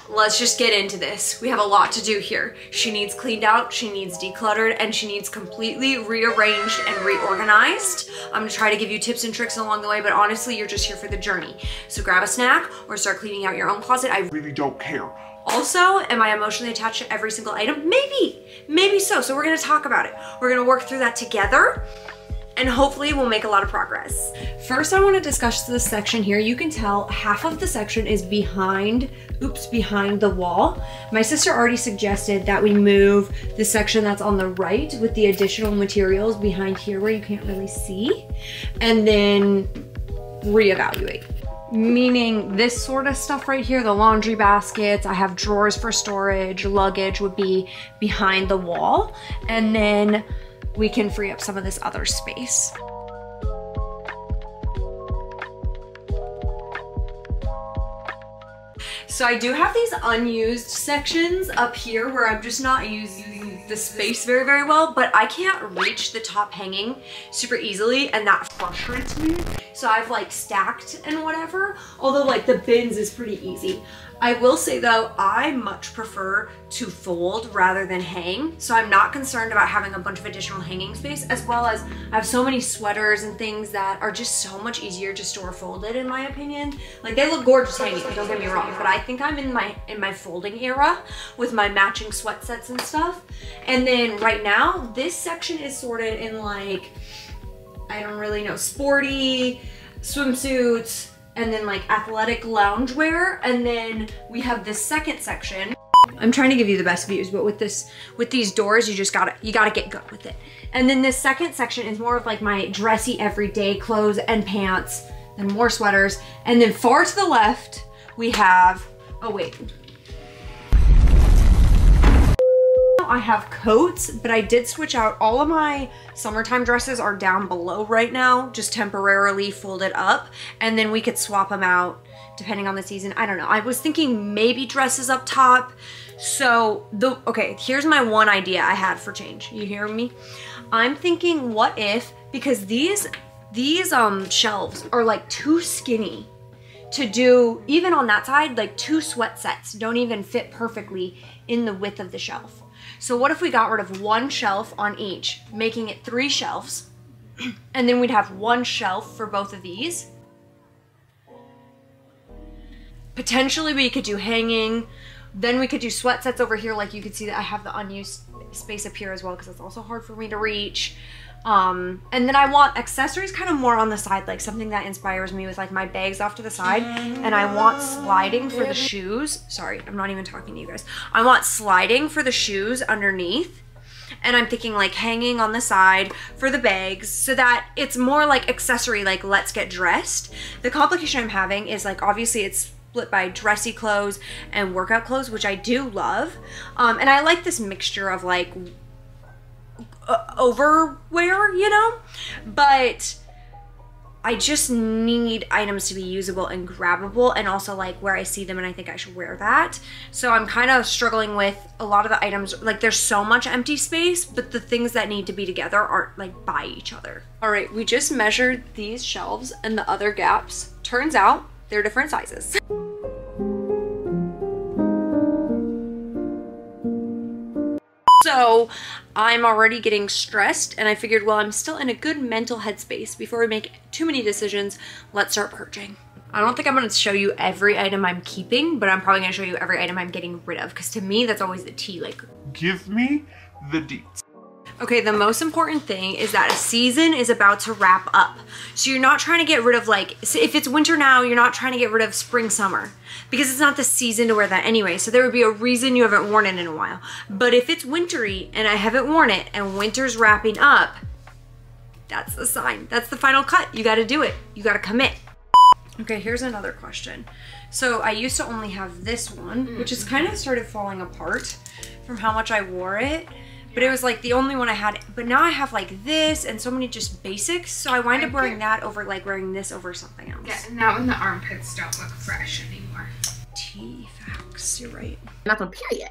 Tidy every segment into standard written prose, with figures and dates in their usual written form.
let's just get into this. We have a lot to do here. She needs cleaned out, she needs decluttered, and she needs completely rearranged and reorganized. I'm gonna try to give you tips and tricks along the way, but honestly, you're just here for the journey. So grab a snack or start cleaning out your own closet. I really don't care. Also, am I emotionally attached to every single item? Maybe so. So we're gonna talk about it. We're gonna work through that together, and hopefully we'll make a lot of progress. First, I wanna discuss this section here. You can tell half of the section is behind the wall. My sister already suggested that we move the section that's on the right with the additional materials behind here where you can't really see, and then reevaluate. Meaning this sort of stuff right here, the laundry baskets, I have drawers for storage, luggage would be behind the wall, and then we can free up some of this other space. So I do have these unused sections up here where I'm just not using the space very, very well, but I can't reach the top hanging super easily, and that frustrates me. So I've like stacked and whatever, although like the bins is pretty easy. I will say though, I much prefer to fold rather than hang. So I'm not concerned about having a bunch of additional hanging space, as well as I have so many sweaters and things that are just so much easier to store folded in my opinion. Like they look gorgeous hanging, don't get me wrong, but I think I'm in my folding era with my matching sweat sets and stuff. And then right now, this section is sorted in like, I don't really know, sporty, swimsuits, and then like athletic loungewear. And then we have this second section. I'm trying to give you the best views, but with these doors, you gotta get good with it. And then this second section is more of like my dressy everyday clothes and pants, and more sweaters. And then far to the left, we have, oh wait. I have coats, but I did switch out. All of my summertime dresses are down below right now, just temporarily folded up, and then we could swap them out depending on the season. I don't know. I was thinking maybe dresses up top. So okay, here's my one idea I had for change. You hear me? I'm thinking, what if, because these shelves are like too skinny to do, even on that side, like 2 sweat sets don't even fit perfectly in the width of the shelf. So what if we got rid of 1 shelf on each, making it 3 shelves, and then we'd have 1 shelf for both of these. Potentially we could do hanging, then we could do sweat sets over here. Like you could see that I have the unused space up here as well, because it's also hard for me to reach. And then I want accessories kind of more on the side, like something that inspires me with like my bags off to the side. And I want sliding for the shoes. Sorry, I'm not even talking to you guys. I want sliding for the shoes underneath. And I'm thinking like hanging on the side for the bags, so that it's more like accessory, like let's get dressed. The complication I'm having is like, obviously it's split by dressy clothes and workout clothes, which I do love. And I like this mixture of like overwear, you know, but I just need items to be usable and grabbable, and also like where I see them and I think I should wear that. So I'm kind of struggling with a lot of the items. Like there's so much empty space, but the things that need to be together aren't like by each other. All right, we just measured these shelves and the other gaps. Turns out they're different sizes. So I'm already getting stressed, and I figured, well, I'm still in a good mental headspace. Before we make too many decisions, let's start purging. I don't think I'm gonna show you every item I'm keeping, but I'm probably gonna show you every item I'm getting rid of, because to me, that's always the tea, like, give me the deets. Okay, the most important thing is that a season is about to wrap up. So you're not trying to get rid of like, if it's winter now, you're not trying to get rid of spring, summer, because it's not the season to wear that anyway. So there would be a reason you haven't worn it in a while. But if it's wintry and I haven't worn it and winter's wrapping up, that's the sign. That's the final cut. You gotta do it. You gotta commit. Okay, here's another question. So I used to only have this one, which has kind of started falling apart from how much I wore it. But it was like the only one I had, but now I have like this and so many just basics. So I wind up wearing that over like wearing this over something else. Yeah, and that one, the armpits don't look fresh anymore. T-facts, you're right. Not on period.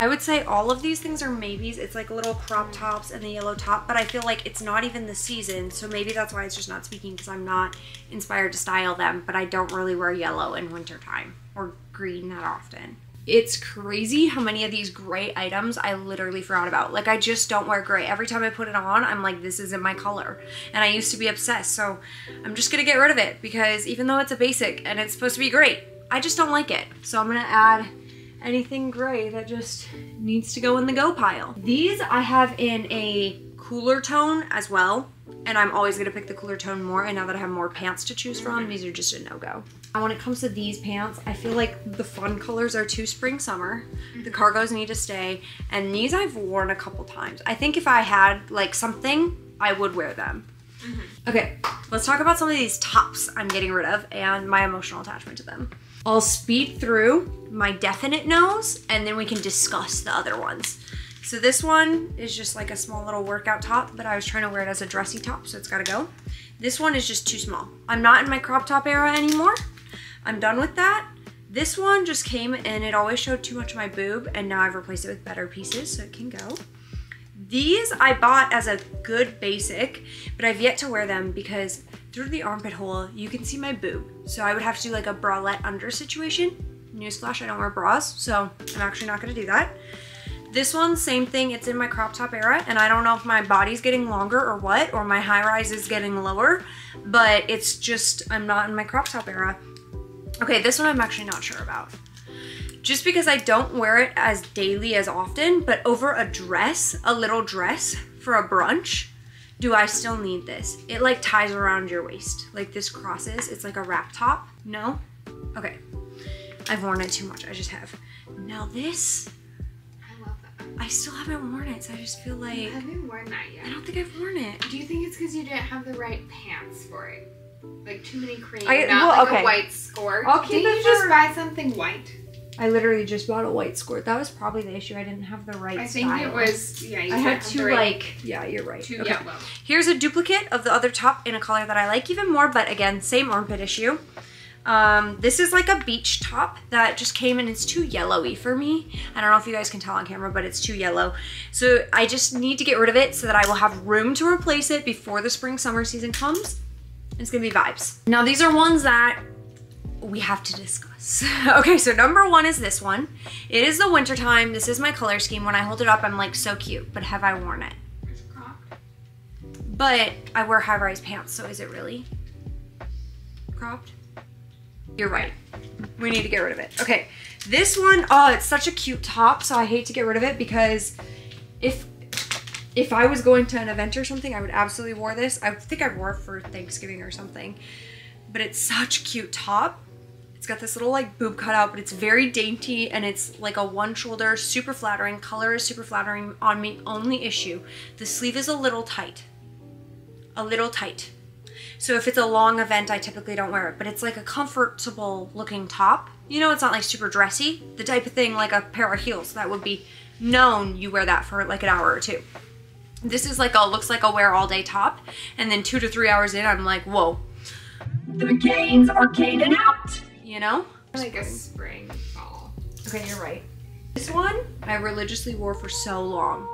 I would say all of these things are maybes. It's like little crop tops and the yellow top, but I feel like it's not even the season. So maybe that's why it's just not speaking, because I'm not inspired to style them, but I don't really wear yellow in wintertime or green that often. It's crazy how many of these gray items I literally forgot about. Like, I just don't wear gray. Every time I put it on, I'm like, this isn't my color. And I used to be obsessed, so I'm just gonna get rid of it because even though it's a basic and it's supposed to be great, I just don't like it. So I'm gonna add anything gray that just needs to go in the go pile. These I have in a cooler tone as well, and I'm always gonna pick the cooler tone more, and now that I have more pants to choose from, these are just a no-go. And when it comes to these pants, I feel like the fun colors are too spring summer. The cargos need to stay, and these I've worn a couple times. I think if I had like something, I would wear them. Okay, let's talk about some of these tops I'm getting rid of and my emotional attachment to them. I'll speed through my definite no's, and then we can discuss the other ones. So this one is just like a small little workout top, but I was trying to wear it as a dressy top, so it's gotta go. This one is just too small. I'm not in my crop top era anymore. I'm done with that. This one just came and it always showed too much of my boob, and now I've replaced it with better pieces, so it can go. These I bought as a good basic, but I've yet to wear them because through the armpit hole, you can see my boob. So I would have to do like a bralette under situation. Newsflash, I don't wear bras, so I'm actually not gonna do that. This one, same thing, it's in my crop top era, and I don't know if my body's getting longer or what, or my high rise is getting lower, but it's just, I'm not in my crop top era. Okay, this one I'm actually not sure about. Just because I don't wear it as daily as often, but over a dress, a little dress for a brunch, do I still need this? It like ties around your waist. Like this crosses, it's like a wrap top. No? Okay. I've worn it too much, I just have. Now this, I love that. I still haven't worn it, so I just feel like... You haven't worn that yet. I don't think I've worn it. Do you think it's because you didn't have the right pants for it? Like too many cream, okay. A white skirt. I'll keep Didn't it you just for- buy something white? I literally just bought a white skirt. That was probably the issue. I didn't have the right I think style. it was, yeah, you I had the to right, like, yeah, you're right. too Okay. yellow. Here's a duplicate of the other top in a color that I like even more, but again, same armpit issue. This is like a beach top that just came and it's too yellowy for me. I don't know if you guys can tell on camera, but it's too yellow. So I just need to get rid of it so that I will have room to replace it before the spring summer season comes. It's gonna be vibes. Now these are ones that we have to discuss. Okay, so number one is this one. It is the winter time. This is my color scheme. When I hold it up, I'm like, so cute, but have I worn it? It's cropped. But I wear high-rise pants, so is it really cropped? You're right. We need to get rid of it. Okay, this one, oh, it's such a cute top, so I hate to get rid of it because if I was going to an event or something, I would absolutely wear this. I think I wore it for Thanksgiving or something, but it's such a cute top. It's got this little like boob cutout, but it's very dainty and it's like a one shoulder, super flattering. Color is super flattering on me. Only issue, the sleeve is a little tight. A little tight. So if it's a long event, I typically don't wear it, but it's like a comfortable looking top. You know, it's not like super dressy. The type of thing like a pair of heels that would be known you wear that for like an hour or two. This is like looks like a wear all day top. And then 2 to 3 hours in, I'm like, whoa. The gains are gained out. You know? Like a spring, fall. Okay, you're right. This one, I religiously wore for so long.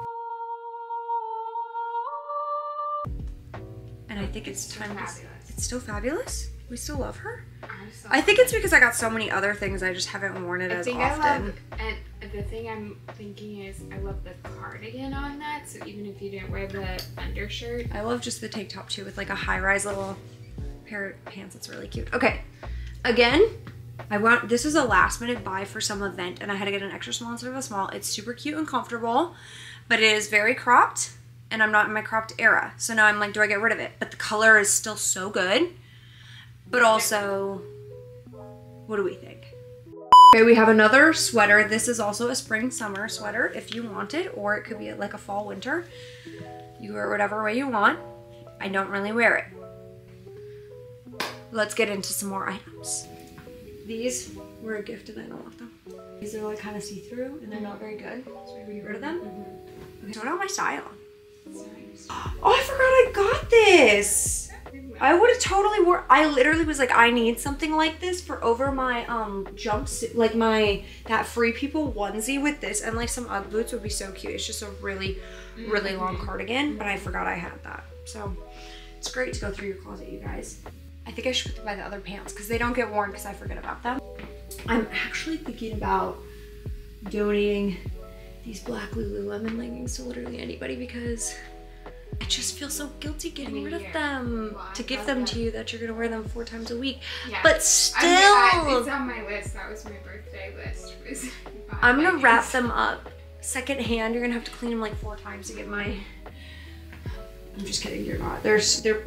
And I think it's time to... It's still fabulous? We still love her? I think it's because I got so many other things, I just haven't worn it as often. And the thing I'm thinking is, I love the cardigan on that, so even if you didn't wear the undershirt. I love just the tank top too, with like a high-rise little pair of pants. It's really cute. Okay, again, this is a last-minute buy for some event, and I had to get an extra small instead of a small. It's super cute and comfortable, but it is very cropped, and I'm not in my cropped era. So now I'm like, do I get rid of it? But the color is still so good. But also, what do we think? Okay, we have another sweater. This is also a spring summer sweater if you want it, or it could be like a fall winter. You wear it whatever way you want. I don't really wear it. Let's get into some more items. These were a gift and I don't want them. These are like kind of see-through and they're not very good, so maybe get rid of them. Okay, so what about my style? Oh, I forgot I got this. I would have totally wore, I literally was like, I need something like this for over my jumpsuit, like that Free People onesie with this, and like some Ugg boots would be so cute. It's just a really, really long cardigan, but I forgot I had that. So it's great to go through your closet, you guys. I think I should put them by the other pants because they don't get worn because I forget about them. I'm actually thinking about donating these black Lululemon leggings to literally anybody because I just feel so guilty getting rid of them. Well, to give them to you that you're gonna wear them 4 times a week. Yeah. But still, it's on my list. That was my birthday list. I'm gonna wrap them up secondhand. You're gonna have to clean them like 4 times to get my. I'm just kidding. You're not. They're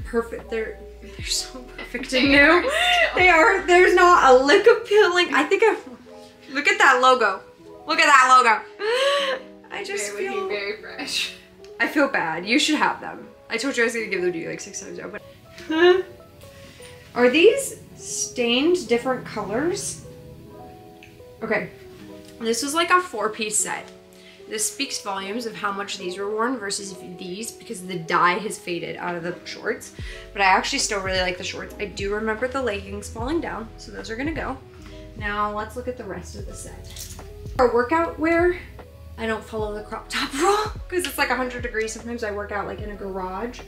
perfect. They're so perfect and new. They are. There's not a lick of peeling. I think I. Look at that logo. Look at that logo. I just They're feel looking very fresh. I feel bad. You should have them. I told you I was gonna give them to you like 6 times now, but are these stained different colors? Okay, this was like a 4-piece set. This speaks volumes of how much these were worn versus these because the dye has faded out of the shorts. But I actually still really like the shorts. I do remember the leggings falling down, so those are gonna go. Now let's look at the rest of the set. For workout wear, I don't follow the crop top rule because it's like 100 degrees. Sometimes I work out like in a garage.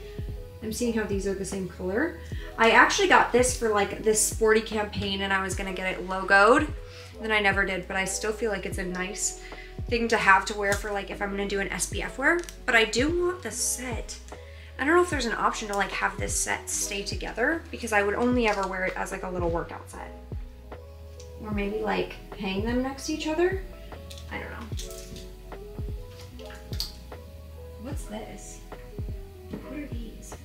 I'm seeing how these are the same color. I actually got this for like this sporty campaign and I was gonna get it logoed. Then I never did, but I still feel like it's a nice thing to have to wear for like if I'm gonna do an SPF wear. But I do want the set. I don't know if there's an option to like have this set stay together because I would only ever wear it as like a little workout set. Or maybe like hang them next to each other. I don't know. What's this? What are these?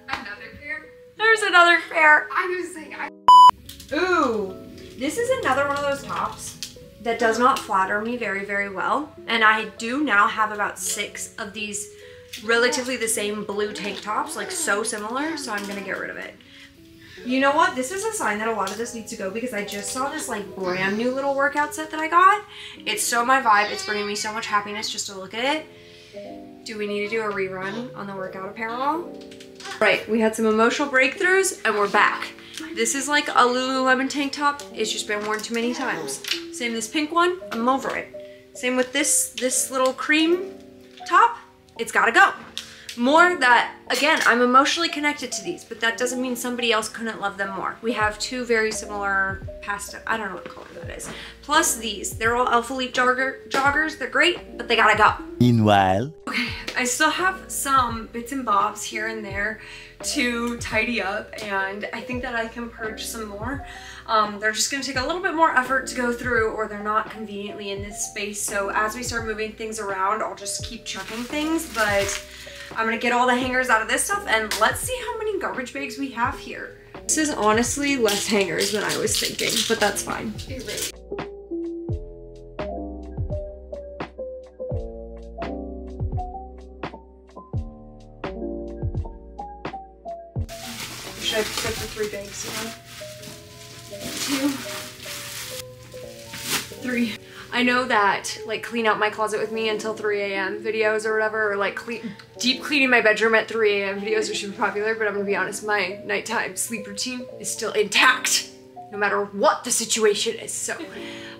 Another pair? There's another pair. I was like, Ooh, this is another one of those tops that does not flatter me very, very well. And I do now have about 6 of these relatively the same blue tank tops, like so similar, so I'm gonna get rid of it. You know what? This is a sign that a lot of this needs to go because I just saw this like brand new little workout set that I got. It's so my vibe. It's bringing me so much happiness just to look at it. Do we need to do a rerun on the workout apparel? Right, we had some emotional breakthroughs and we're back. This is like a Lululemon tank top. It's just been worn too many times. Same this pink one, I'm over it. Same with this little cream top. It's gotta go. More that, again, I'm emotionally connected to these, but that doesn't mean somebody else couldn't love them more. We have 2 very similar pastel, I don't know what color that is. Plus these, they're all Alpha Elite joggers. They're great, but they gotta go. Meanwhile. Okay, I still have some bits and bobs here and there to tidy up, and I think that I can purge some more. They're just gonna take a little bit more effort to go through, or they're not conveniently in this space. So as we start moving things around, I'll just keep chucking things, but I'm gonna get all the hangers out of this stuff and let's see how many garbage bags we have here. This is honestly less hangers than I was thinking, but that's fine. Should I put the 3 bags in? 2, 3. I know that like clean out my closet with me until 3 a.m. videos or whatever, or like deep cleaning my bedroom at 3 a.m. videos are super popular, but I'm gonna be honest, my nighttime sleep routine is still intact no matter what the situation is. So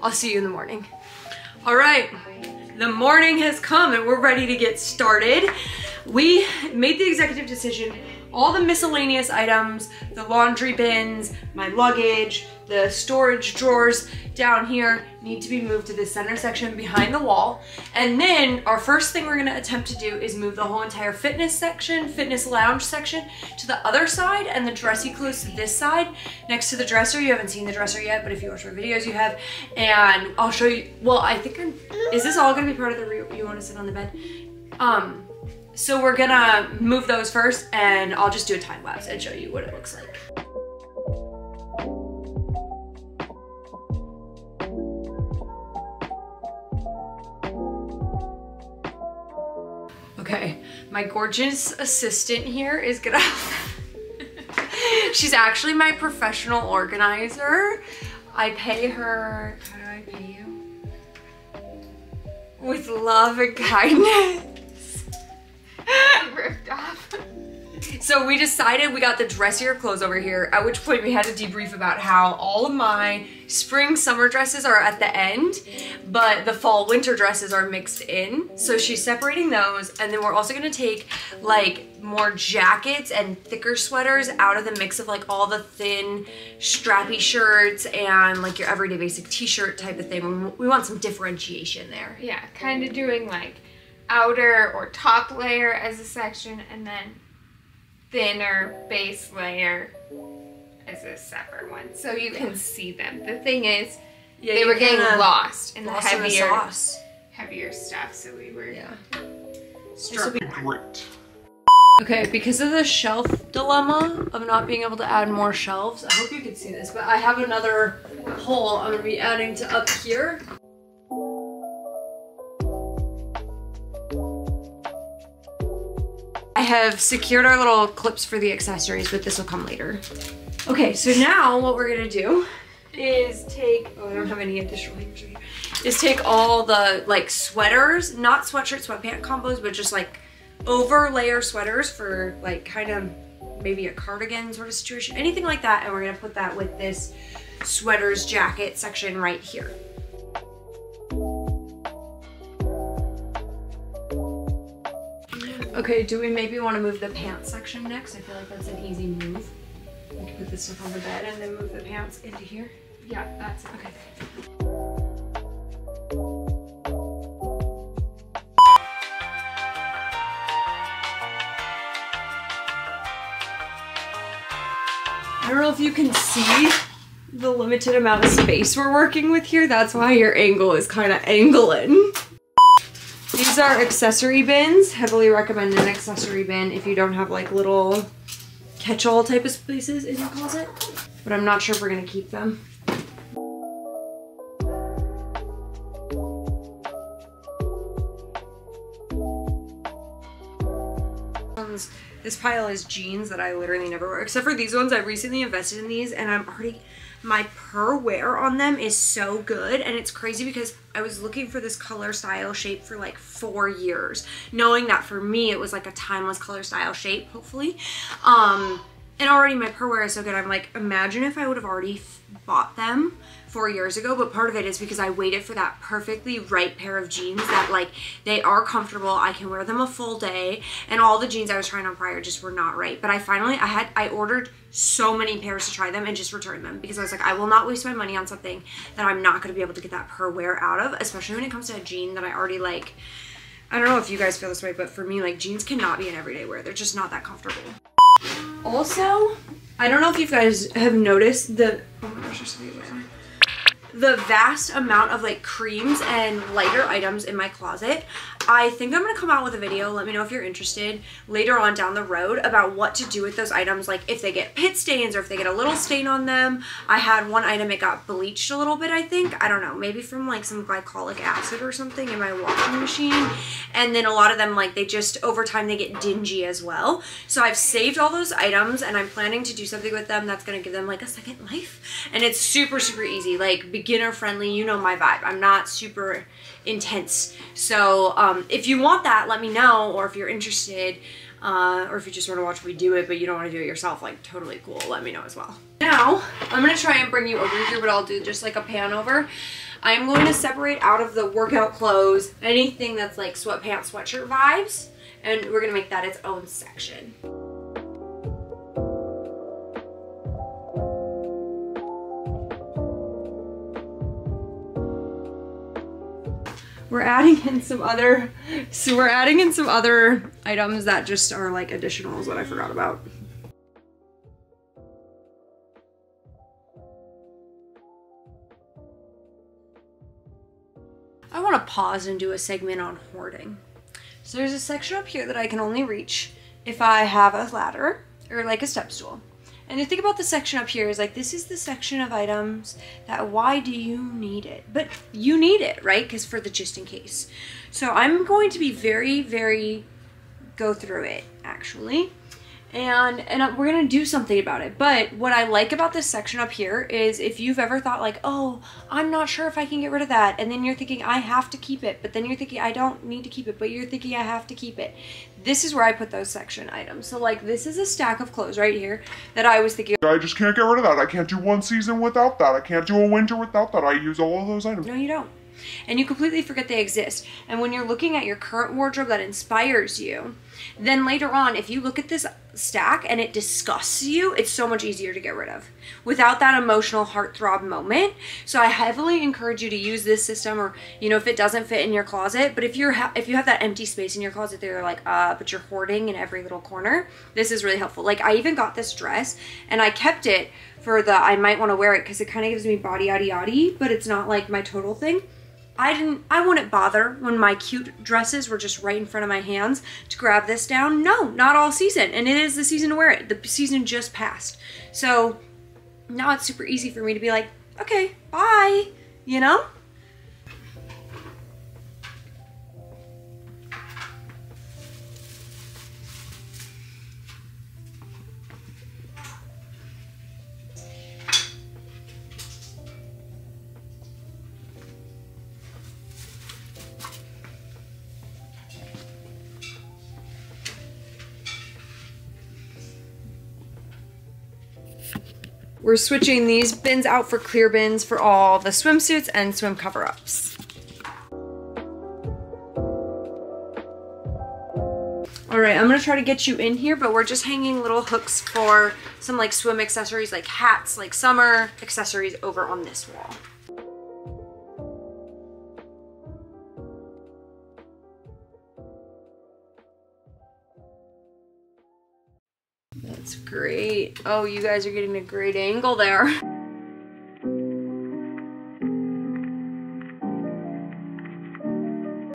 I'll see you in the morning. All right, the morning has come and we're ready to get started. We made the executive decision. All the miscellaneous items, the laundry bins, my luggage, the storage drawers down here need to be moved to the center section behind the wall. And then our first thing we're gonna attempt to do is move the whole entire fitness section, fitness lounge section to the other side and the dressy clothes to this side next to the dresser. You haven't seen the dresser yet, but if you watch my videos, you have. And I'll show you, well, I think is this all gonna be part of the, you wanna sit on the bed? So we're gonna move those first and I'll just do a time lapse and show you what it looks like. Okay, my gorgeous assistant here is gonna, she's actually my professional organizer. I pay her, how do I pay you? With love and kindness. Ripped off. So we decided we got the dressier clothes over here, at which point we had to debrief about how all of my spring summer dresses are at the end, but the fall winter dresses are mixed in. So she's separating those, and then we're also gonna take like more jackets and thicker sweaters out of the mix of like all the thin strappy shirts and like your everyday basic t-shirt type of thing. We want some differentiation there. Yeah, kind of doing like outer or top layer as a section, and then thinner base layer as a separate one, so you can see them. The thing is, they were getting lost in the heavier stuff, so we were Great. Okay, because of the shelf dilemma of not being able to add more shelves, I hope you can see this, but I have another hole I'm gonna be adding to up here. I have secured our little clips for the accessories, but this will come later. Okay, so now what we're gonna do is take, oh, I don't have any additional hangers right here, is take all the like sweaters, not sweatshirt, sweatpant combos, but just like over layer sweaters for like kind of maybe a cardigan sort of situation, anything like that, and we're gonna put that with this sweaters jacket section right here. Okay, do we maybe want to move the pants section next? I feel like that's an easy move. We can put this stuff on the bed and then move the pants into here. Yeah, that's okay. I don't know if you can see the limited amount of space we're working with here. That's why your angle is kind of angling. These are accessory bins. Heavily recommend an accessory bin if you don't have like little catch-all type of spaces in your closet. But I'm not sure if we're gonna keep them. This pile is jeans that I literally never wear, except for these ones. I recently invested in these and I'm already, my per wear on them is so good. And it's crazy because I was looking for this color style shape for like 4 years, knowing that for me it was like a timeless color style shape, hopefully. And already my per wear is so good. I'm like, imagine if I would have already bought them 4 years ago. But part of it is because I waited for that perfectly right pair of jeans that like, they are comfortable. I can wear them a full day, and all the jeans I was trying on prior just were not right. But I ordered so many pairs to try them and just returned them because I was like, I will not waste my money on something that I'm not going to be able to get that per wear out of, especially when it comes to a jean that I already like. I don't know if you guys feel this way, but for me, like, jeans cannot be an everyday wear. They're just not that comfortable. Also, I don't know if you guys have noticed the, oh my gosh, there's something there. The vast amount of like creams and lighter items in my closet. I think I'm gonna come out with a video, let me know if you're interested, later on down the road about what to do with those items, like if they get pit stains or if they get a little stain on them. I had one item, it got bleached a little bit, I think. I don't know, maybe from like some glycolic acid or something in my washing machine. And then a lot of them, like they just, over time they get dingy as well. So I've saved all those items and I'm planning to do something with them that's gonna give them like a second life. And it's super, super easy, like beginner friendly, you know my vibe. I'm not super intense. So if you want that, let me know, or if you're interested, or if you just want to watch me do it but you don't want to do it yourself, like totally cool, let me know as well. Now I'm gonna try and bring you over here, but I'll do just like a pan over. I'm going to separate out of the workout clothes anything that's like sweatpants, sweatshirt vibes, and we're gonna make that its own section. We're adding in some other, items that just are like additionals that I forgot about. I want to pause and do a segment on hoarding. So there's a section up here that I can only reach if I have a ladder or like a step stool. And the thing about the section up here is like, this is the section of items that, why do you need it? But you need it, right? Because for the just in case. So I'm going to be very, very, go through it actually. and we're gonna do something about it. But what I like about this section up here is if you've ever thought like, oh, I'm not sure if I can get rid of that, and then you're thinking I have to keep it, but then you're thinking I don't need to keep it, but you're thinking I have to keep it. This is where I put those section items. So like this is a stack of clothes right here that I was thinking, I just can't get rid of that. I can't do one season without that. I can't do a winter without that. I use all of those items. no, you don't. And you completely forget they exist. And when you're looking at your current wardrobe that inspires you, then later on, if you look at this stack and it disgusts you, it's so much easier to get rid of without that emotional heartthrob moment. So I heavily encourage you to use this system, or, you know, if it doesn't fit in your closet, but if you have that empty space in your closet that you're like, but you're hoarding in every little corner, this is really helpful. Like I even got this dress and I kept it for the, I might want to wear it because it kind of gives me body yaddy yaddy, but it's not like my total thing. I wouldn't bother when my cute dresses were just right in front of my hands to grab this down. No, not all season. And it is the season to wear it. The season just passed. So now it's super easy for me to be like, okay, bye, you know? We're switching these bins out for clear bins for all the swimsuits and swim cover-ups. All right, I'm gonna try to get you in here, but we're just hanging little hooks for some like swim accessories, like hats, like summer accessories over on this wall. That's great. Oh, you guys are getting a great angle there.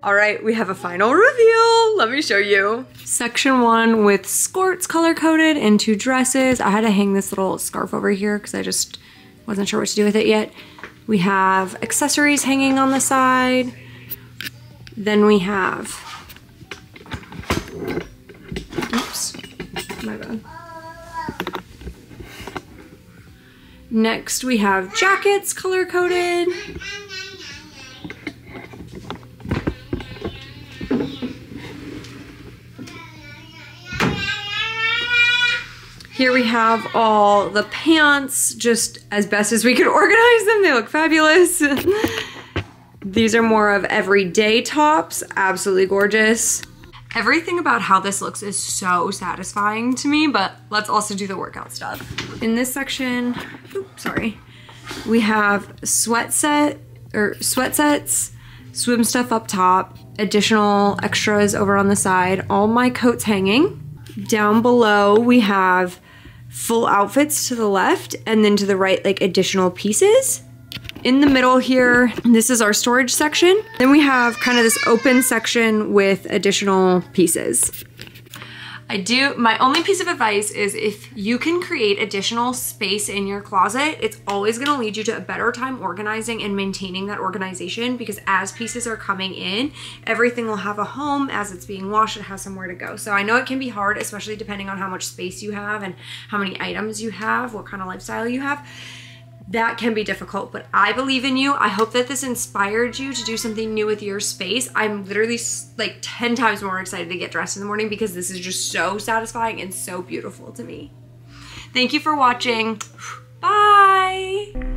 All right, we have a final reveal. Let me show you. Section 1 with skirts color-coded and 2 dresses. I had to hang this little scarf over here because I just wasn't sure what to do with it yet. We have accessories hanging on the side. Then we have, oops, my bad. Next we have jackets color-coded. Here we have all the pants, just as best as we could organize them. They look fabulous. These are more of everyday tops, absolutely gorgeous. Everything about how this looks is so satisfying to me, but let's also do the workout stuff. In this section, oops, sorry, we have sweat sets, swim stuff up top, additional extras over on the side, all my coats hanging. Down below, we have full outfits to the left, and then to the right, like additional pieces. In the middle here, this is our storage section. Then we have kind of this open section with additional pieces. My only piece of advice is if you can create additional space in your closet, it's always gonna lead you to a better time organizing and maintaining that organization, because as pieces are coming in, everything will have a home. As it's being washed, it has somewhere to go. So I know it can be hard, especially depending on how much space you have and how many items you have, what kind of lifestyle you have. That can be difficult, but I believe in you. I hope that this inspired you to do something new with your space. I'm literally like 10 times more excited to get dressed in the morning because this is just so satisfying and so beautiful to me. Thank you for watching. Bye.